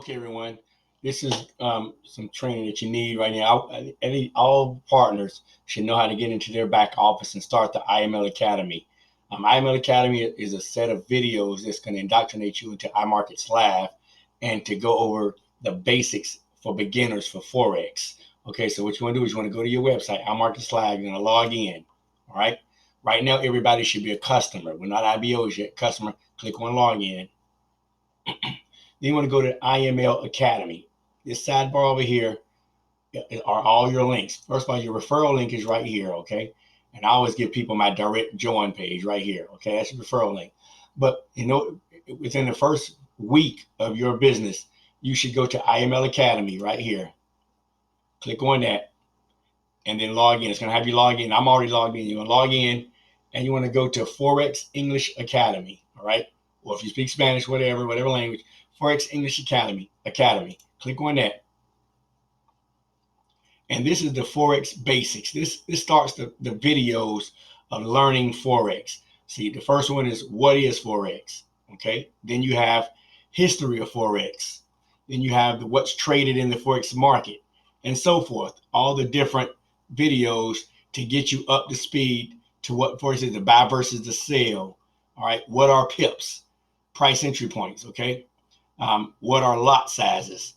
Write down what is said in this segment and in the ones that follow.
Okay, everyone, this is some training that you need right now. All partners should know how to get into their back office and start the IML Academy. IML Academy is a set of videos that's going to indoctrinate you into iMarket Slav and to go over the basics for beginners for Forex. Okay, so what you want to do is you want to go to your website, iMarket Slav. You're going to log in. All right. Right now, everybody should be a customer. We're not IBOs yet. Customer, click on login. Then you want to go to IML Academy. This sidebar over here are all your links. First of all, your referral link is right here, okay? And I always give people my direct join page right here, okay? That's your referral link. But, within the first week of your business, you should go to IML Academy right here. Click on that and then log in. It's going to have you log in. I'm already logged in. You're going to log in and you want to go to Forex English Academy, all right? Or if you speak Spanish, whatever language, Forex English Academy. Click on that. And this is the Forex basics. This starts the videos of learning Forex. See, the first one is what is Forex? Okay. Then you have history of Forex. Then you have what's traded in the Forex market and so forth. All the different videos to get you up to speed to what Forex is, the buy versus the sell. All right. What are pips? Price entry points. Okay. What are lot sizes?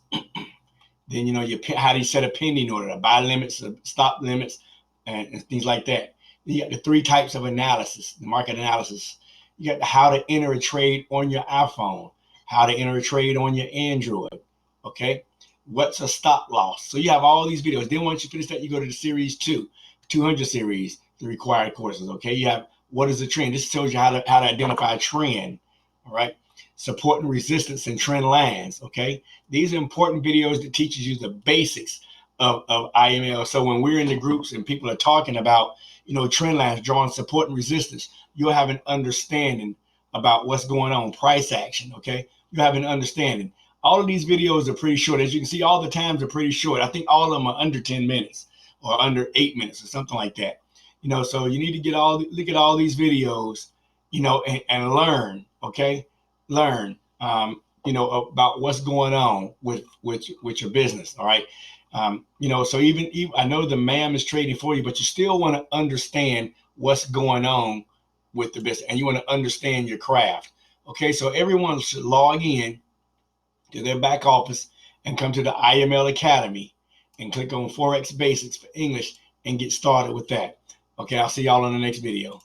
Then, how do you set a pending order, buy limits, stop limits, and things like that. Then you got the three types of analysis, the market analysis. You got how to enter a trade on your iPhone, how to enter a trade on your Android, okay? What's a stop loss? So you have all these videos. Then once you finish that, you go to the series 200 series, the required courses, okay? You have what is a trend? This tells you how to identify a trend, all right? Support and resistance and trend lines, okay? These are important videos that teaches you the basics of IML. So when we're in the groups and people are talking about, trend lines, drawing support and resistance, you'll have an understanding about what's going on, price action, okay? You have an understanding. All of these videos are pretty short. As you can see, all the times are pretty short. I think all of them are under 10 minutes or under 8 minutes or something like that. So you need to look at all these videos, and learn, okay? Learn, about what's going on with your business. All right. So even I know the ma'am is trading for you, but you still want to understand what's going on with the business and you want to understand your craft. Okay. So everyone should log in to their back office and come to the IML Academy and click on Forex Basics for English and get started with that. Okay. I'll see y'all in the next video.